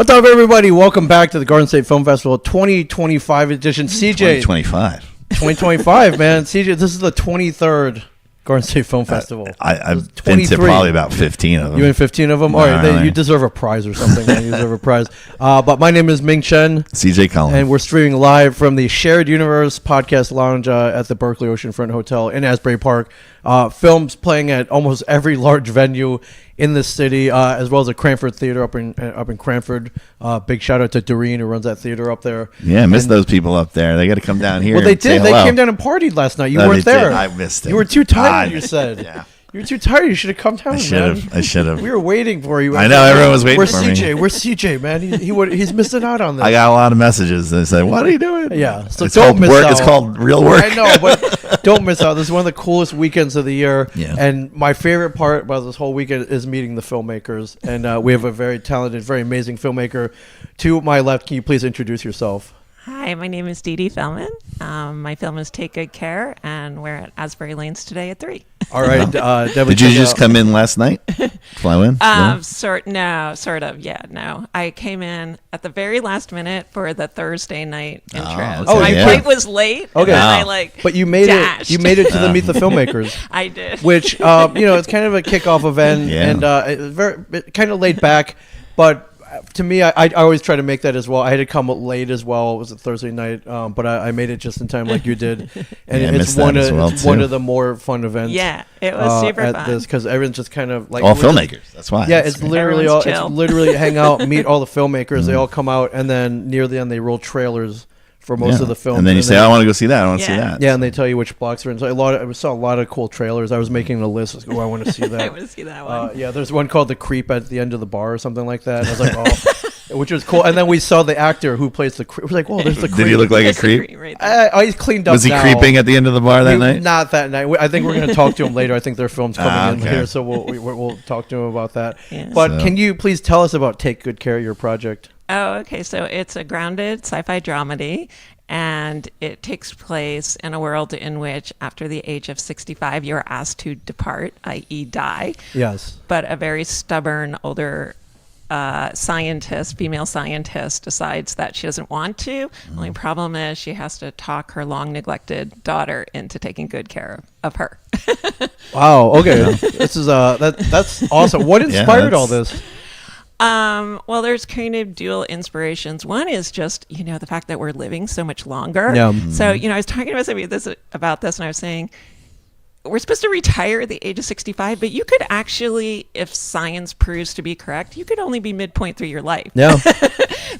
What's up, everybody? Welcome back to the Garden State Film Festival 2025 edition. CJ. 2025, man. CJ, this is the 23rd Garden State Film Festival. I've been to probably about 15 of them. You in 15 of them? All right, you deserve a prize or something. Man. You deserve a prize. But my name is Ming Chen. CJ Cullen. And we're streaming live from the Shared Universe Podcast Lounge at the Berkeley Oceanfront Hotel in Asbury Park. Films playing at almost every large venue in the city, as well as a Cranford Theater up in Cranford. Big shout out to Doreen, who runs that theater up there. Yeah, I miss those people up there. They got to come down here. Well, they did. They hello. came down and partied last night. You weren't there. I missed it. You were too tired. You said. Yeah. You were too tired. You should have come down. I should have. We were waiting for you. I know everyone was waiting for me. Where's CJ, man? He's missing out on this. I got a lot of messages. They said, "What are you doing?" Yeah, so it's don't miss out. It's called real work. I know, but don't miss out. This is one of the coolest weekends of the year. Yeah. And my favorite part about this whole weekend is meeting the filmmakers. And we have a very talented, very amazing filmmaker. To my left, can you please introduce yourself? Hi, my name is Dee Dee Fellman. My film is Take Good Care, and we're at Asbury Lanes today at 3. All right. Did you just come in last night? Fly in? Sort of. Yeah, no. I came in at the very last minute for the Thursday night intro. Okay. So my flight was late. Okay. And but you made dashed. it. You made it to the Meet the Filmmakers. I did. Which it's kind of a kickoff event, and it's kind of laid back, but. To me, I always try to make that as well. I had to come late as well. It was a Thursday night, but I made it just in time like you did. And it's one of the more fun events. Yeah, it was super fun. Because everyone's just kind of like... all filmmakers, that's why. Yeah, it's literally hang out, meet all the filmmakers. They all come out, and then near the end, they roll trailers for most of the films. And then you say, I want to go see that. I want to see that. Yeah, and they tell you which blocks are in. So I saw a lot of cool trailers. I was making a list. I was like, I want to see that. I want to see that one. There's one called The Creep at the end of the bar or something like that. And I was like, oh, which was cool. And then we saw the actor who plays the creep. We're like, oh, there's the creep. Did he look like a creep? Right he's cleaned up. Was he creeping at the end of the bar that night? Not that night. I think we're going to talk to him later. I think their film's coming in here, so we'll talk to him about that. Yeah. But can you please tell us about Take Good Care, your project? Oh, okay. So it's a grounded sci-fi dramedy, and it takes place in a world in which after the age of 65, you're asked to depart, i.e. die. Yes. But a very stubborn older female scientist, decides that she doesn't want to. The only problem is she has to talk her long neglected daughter into taking good care of her. Wow. Okay. This is that's awesome. What inspired all this? Well, there's kind of dual inspirations. One is just, the fact that we're living so much longer. Yeah. So, I was talking about somebody about this, and I was saying, we're supposed to retire at the age of 65, but you could actually, if science proves to be correct, you could only be midpoint through your life. Yeah.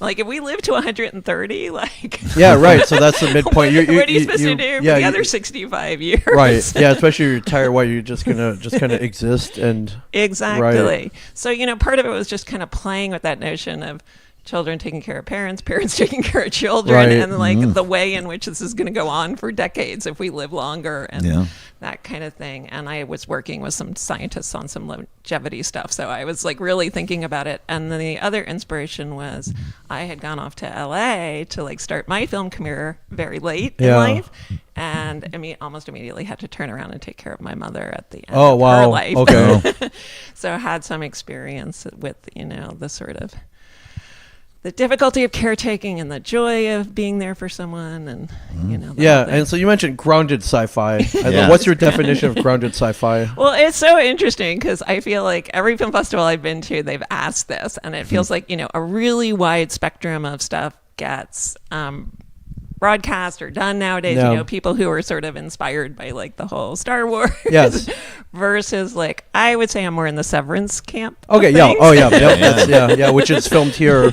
Like if we live to 130, like. Yeah, right. So that's the midpoint. What are you supposed to do for the other 65 years? Right. Yeah, especially if you retire, you're just kind of exist and. Exactly. Right. So, part of it was just kind of playing with that notion of children taking care of parents taking care of children, and the way in which this is going to go on for decades if we live longer and that kind of thing. And I was working with some scientists on some longevity stuff, so I was really thinking about it. And then the other inspiration was I had gone off to LA to start my film career very late in life, and almost immediately had to turn around and take care of my mother at the end of her life. Okay. So I had some experience with the sort of the difficulty of caretaking and the joy of being there for someone, and and so you mentioned grounded sci-fi. What's your definition of grounded sci-fi? Well, it's so interesting because I feel like every film festival I've been to, they've asked this, and it feels like a really wide spectrum of stuff gets broadcast or done nowadays. People who are sort of inspired by the whole Star Wars. Yes. Versus I would say I'm more in the Severance camp. Okay. Yeah. Oh yeah. That's which is filmed here.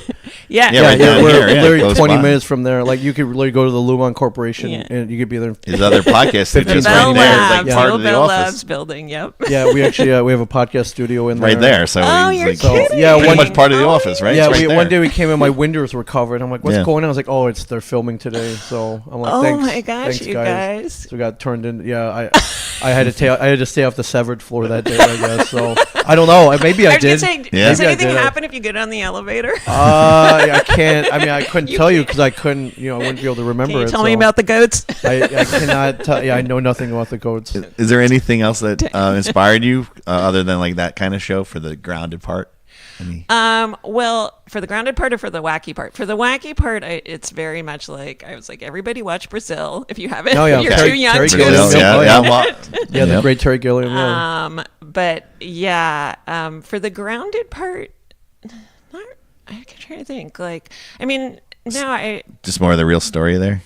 Yeah. We're literally 20 minutes from there. You could really go to the Lumon Corporation and you could be there. His other podcast the Bell Labs, part of the Labs building. Yep. Yeah. We actually we have a podcast studio in there. Right there. So you're kidding. Pretty much part of the office, right? Yeah. One day we came in, my windows were covered. I'm like, what's going on? I was like, they're filming today. So I'm like, thanks. Oh my gosh, thanks, guys. So we got turned in. Yeah. I had to stay off the severed floor that day, I guess. So I don't know. Maybe I did. Does anything happen if you get on the elevator? I can't. I couldn't tell you because I couldn't. I wouldn't be able to remember. Can you tell me about the goats? I cannot tell. Yeah, I know nothing about the goats. Is there anything else that inspired you other than that kind of show for the grounded part? Well, for the grounded part or for the wacky part? For the wacky part, it's very much like, I was like, everybody watch Brazil. If you haven't, you're too young Terry to Gilliam, see it. the great Terry Gilliam. Yeah. But for the grounded part, I'm trying to think. Like, I mean, no, just more of the real story there.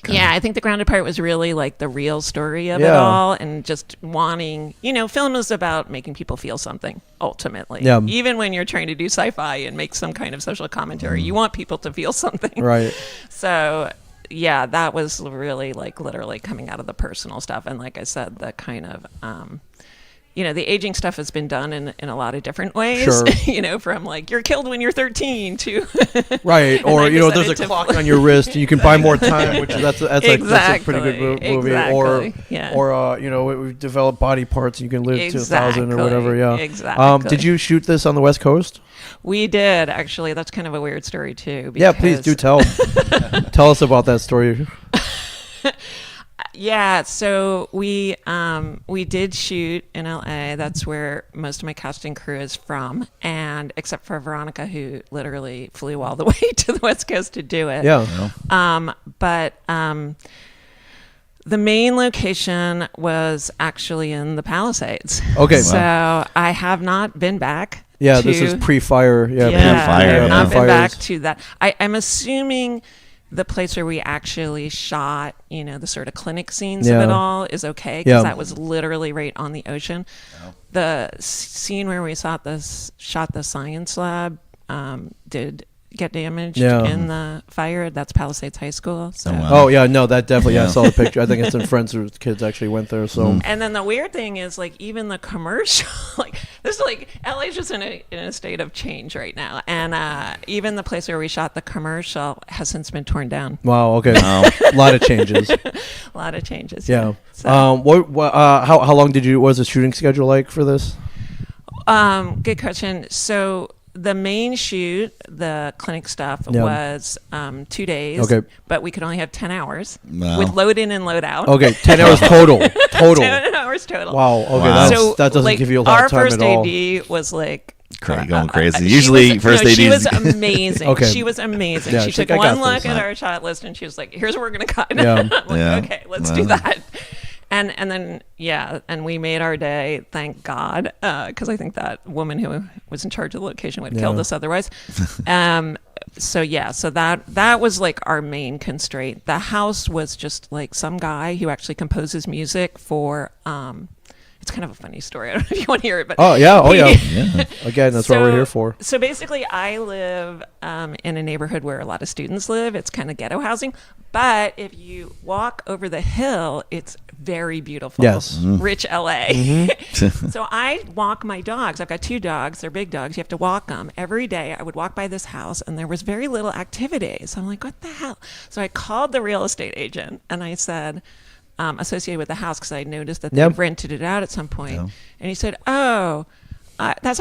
Yeah, I think the grounded part was really like the real story of it all, and just wanting, film is about making people feel something ultimately. Yeah. Even when you're trying to do sci-fi and make some kind of social commentary, you want people to feel something. Right. So, yeah, that was really like literally coming out of the personal stuff. And like I said, the kind of, the aging stuff has been done in a lot of different ways. Sure. From like you're killed when you're 13 to right, or there's a clock on your wrist. You can buy more time, which that's a pretty good movie. Exactly. Or we've developed body parts. You can live to 1,000 or whatever. Yeah, exactly. Did you shoot this on the West Coast? We did, actually. That's kind of a weird story too. Yeah, please do tell us about that story. Yeah, so we did shoot in LA. That's where most of my casting crew is from, and except for Veronica, who literally flew all the way to the West Coast to do it. Yeah. But the main location was actually in the Palisades. Okay. So I have not been back. Yeah, this is pre-fire. Yeah, pre-fire. I've not been fires. back to that. I'm assuming the place where we actually shot, the sort of clinic scenes of it all is okay, because that was literally right on the ocean. The scene where we shot the science lab did get damaged in the fire. That's Palisades High School. So. Oh yeah, no, that definitely. I saw the picture. I think it's in Friends whose kids actually went there. So. And then the weird thing is, like, even the commercial, like this, like LA's just in a state of change right now, and even the place where we shot the commercial has since been torn down. Wow. Okay. A lot of changes. A lot of changes. Yeah. So. How long what was the shooting schedule like for this? Good question. So the main shoot, the clinic stuff, was 2 days. Okay. But we could only have 10 hours Wow. with load in and load out. Okay, 10 hours total. 10 hours total. Wow. Okay, Wow. that doesn't give you a lot of time at all. Our first AD was like going crazy. Usually, first AD. She was amazing. Okay. She was amazing. Yeah, she took one look at our shot list and she was like, "Here's what we're gonna cut." Yeah. I'm like, okay, let's do that. And then and we made our day, thank God, because I think that woman who was in charge of the location would have killed us otherwise. So that was like our main constraint. The house was just like some guy who actually composes music for. It's kind of a funny story. I don't know if you want to hear it, but yeah. Again, that's what we're here for. So basically, I live in a neighborhood where a lot of students live. It's kind of ghetto housing, but if you walk over the hill, it's very beautiful. Yes, rich LA. So I walk my dogs. I've got 2 dogs. They're big dogs. You have to walk them every day. I would walk by this house, and there was very little activity. So I'm like, what the hell? So I called the real estate agent, and I said. Associated with the house, because I noticed that they rented it out at some point. And he said, that's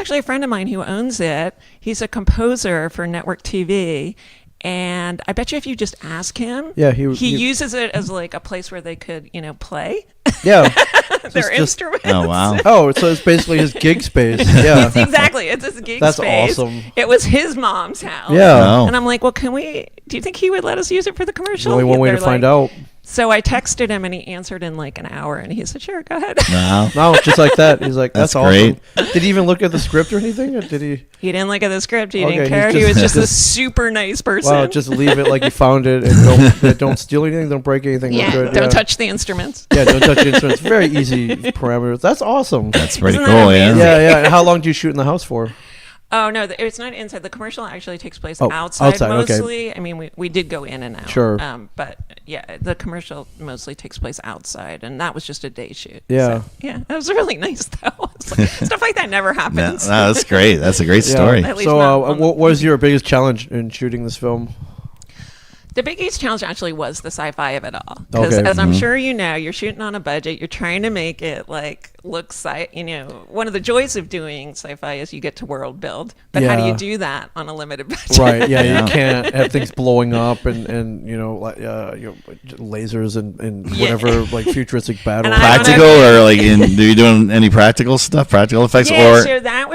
actually a friend of mine who owns it. He's a composer for network TV, and I bet you if you just ask him, he uses it as like a place where they could play their instruments. Oh wow. So it's basically his gig space. Yeah. Exactly, it's his gig That's space. Awesome. It was his mom's house. And I'm like, well, do you think he would let us use it for the commercial? There's only one way to find out. So I texted him, and he answered in like an hour, and he said, "Sure, go ahead." Wow. No, just like that. He's like, "That's awesome." Great. Did he even look at the script or anything? Or did he? He didn't look at the script. He didn't care. He was just a super nice person. Wow, just leave it like you found it, and don't steal anything, don't break anything. Don't touch the instruments. Yeah, don't touch the instruments. Very easy parameters. That's awesome. That's pretty Isn't cool. that Yeah. And how long do you shoot in the house for? Oh, no, it's not inside. The commercial actually takes place outside mostly. Okay. I mean, we did go in and out. Sure. But yeah, the commercial mostly takes place outside, and that was just a day shoot. Yeah. So, that was really nice, though. Stuff like that never happens. No, that's great. That's a great story. So what was your biggest challenge in shooting this film? The biggest challenge actually was the sci-fi of it all. Because as I'm sure you know, you're shooting on a budget. You're trying to make it like looks like, one of the joys of doing sci-fi is you get to world build, but how do you do that on a limited budget? Right. Yeah, you can't have things blowing up and lasers and whatever like futuristic battle. Practical or like are you doing any practical stuff, practical effects? Yeah, so that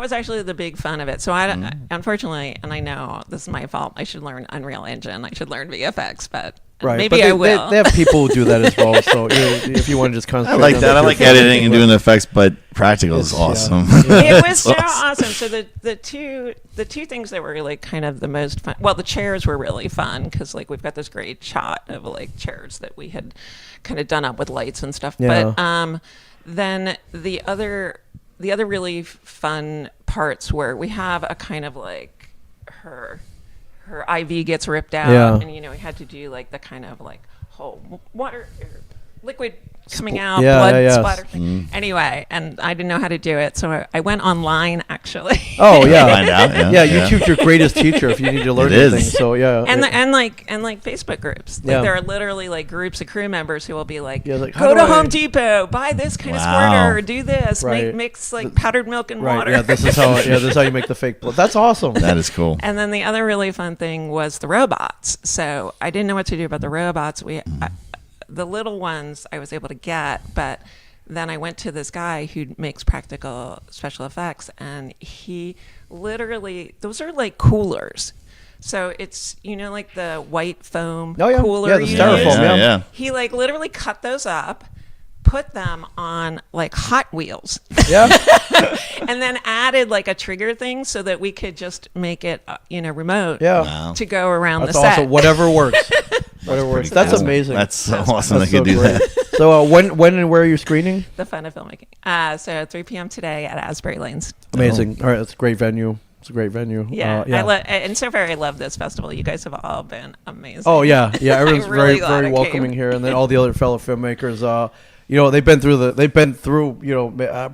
was actually the big fun of it. So I unfortunately, and I know this is my fault, I should learn Unreal Engine, I should learn VFX, but right, maybe I will. They have people who do that as well. So if you want to just concentrate, I like that. I like editing and doing the effects, but practical is awesome. Yeah. It was so awesome. So the two things that were really kind of the most fun. Well, the chairs were really fun because like we've got this great shot of like chairs that we had kind of done up with lights and stuff. Yeah. But then the other really fun parts where we have a kind of like her IV gets ripped out, and we had to do like the kind of like whole water liquid coming out, blood splatter thing. Anyway, and I didn't know how to do it, so I went online actually. Oh yeah, find out. YouTube's your greatest teacher if you need to learn anything. So yeah, and like Facebook groups. Like, there are literally like groups of crew members who will be like, go to Home Depot, buy this kind of squirter, do this, mix like powdered milk and water. Yeah, this is how you make the fake blood. That's awesome. That is cool. And then the other really fun thing was the robots. So I didn't know what to do about the robots. The little ones I was able to get, but then I went to this guy who makes practical special effects, and he literally, those are like coolers. So it's, like the white foam cooler. Yeah, the styrofoam. Yeah. He like literally cut those up, put them on like Hot Wheels. Yeah. And then added like a trigger thing so that we could just make it, remote to go around the set. Awesome. Whatever works. Whatever works. That's cool. amazing. That's so awesome. They could do great. that. So when and where are you screening? The fun of filmmaking. So 3 p.m. today at Asbury Lanes. Amazing. All right, that's a great venue. It's a great venue. Yeah. And so far I love this festival. You guys have all been amazing. Oh yeah. Everyone's really very welcoming here, and then all the other fellow filmmakers. They've been through,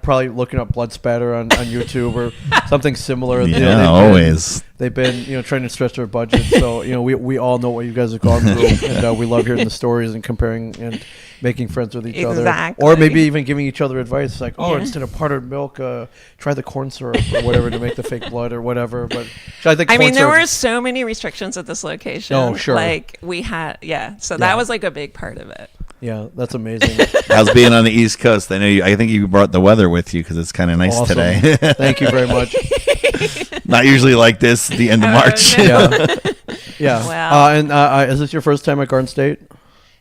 probably looking up blood spatter on YouTube or something similar. Always. They've been, trying to stretch their budget. So, we all know what you guys have gone through, and we love hearing the stories and comparing and making friends with each other. Or maybe even giving each other advice, like, instead of powdered milk, try the corn syrup or whatever to make the fake blood or whatever. But I think there were so many restrictions at this location. Oh, sure. Like we had, so that was like a big part of it. Yeah, that's amazing. How's being on the East Coast? I think you brought the weather with you because it's kind of nice today. Thank you very much. Not usually like this, the end of March. No. Yeah. Wow. Is this your first time at Garden State?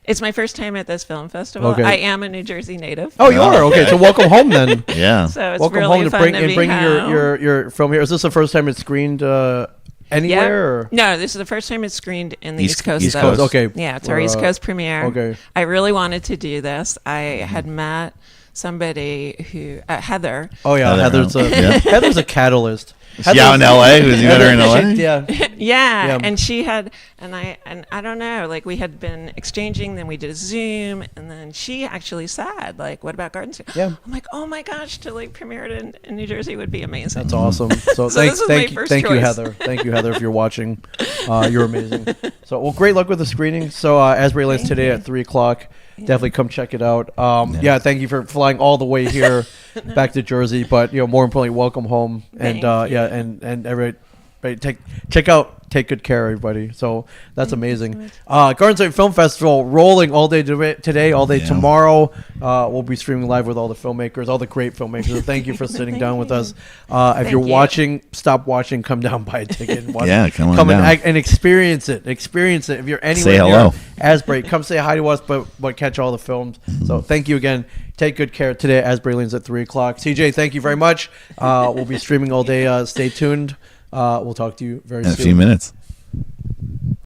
It's my first time at this film festival. Okay. I am a New Jersey native. Oh, you are? Okay, so welcome home then. Yeah. So it's welcome really home fun to bring your film here. Is this the first time it's screened anywhere? Or? No, this is the first time it's screened in the East Coast. East Coast. Okay. Yeah, it's our East Coast premiere. Okay. I really wanted to do this. I had met somebody who, Heather. Oh, yeah. Heather's a catalyst. Yeah, in LA. Was you met her in LA? Yeah. And she had, and I don't know, like we had been exchanging, then we did a Zoom, and then she actually said, like, what about Garden State? Yeah. I'm like, oh my gosh, to like premiere it in New Jersey would be amazing. That's awesome. So thank you, Heather. Thank you, Heather, if you're watching. You're amazing. So, well, great luck with the screening. So, Asbury Lanes today at 3:00. Definitely come check it out. Thank you for flying all the way here back to Jersey, but more importantly, welcome home. And and everybody take good care, everybody. So that's amazing. Garden State Film Festival rolling all day today, all day tomorrow. We'll be streaming live with all the filmmakers, all the great filmmakers. So thank you for sitting down with us. If you're watching, stop watching, come down, buy a ticket, and watch. Come and experience it. Experience it. If you're anywhere near Asbury, come say hi to us, but catch all the films. So thank you again. Take good care today at Asbury Lanes at 3:00. CJ, thank you very much. We'll be streaming all day. Stay tuned. We'll talk to you very soon. In a few minutes.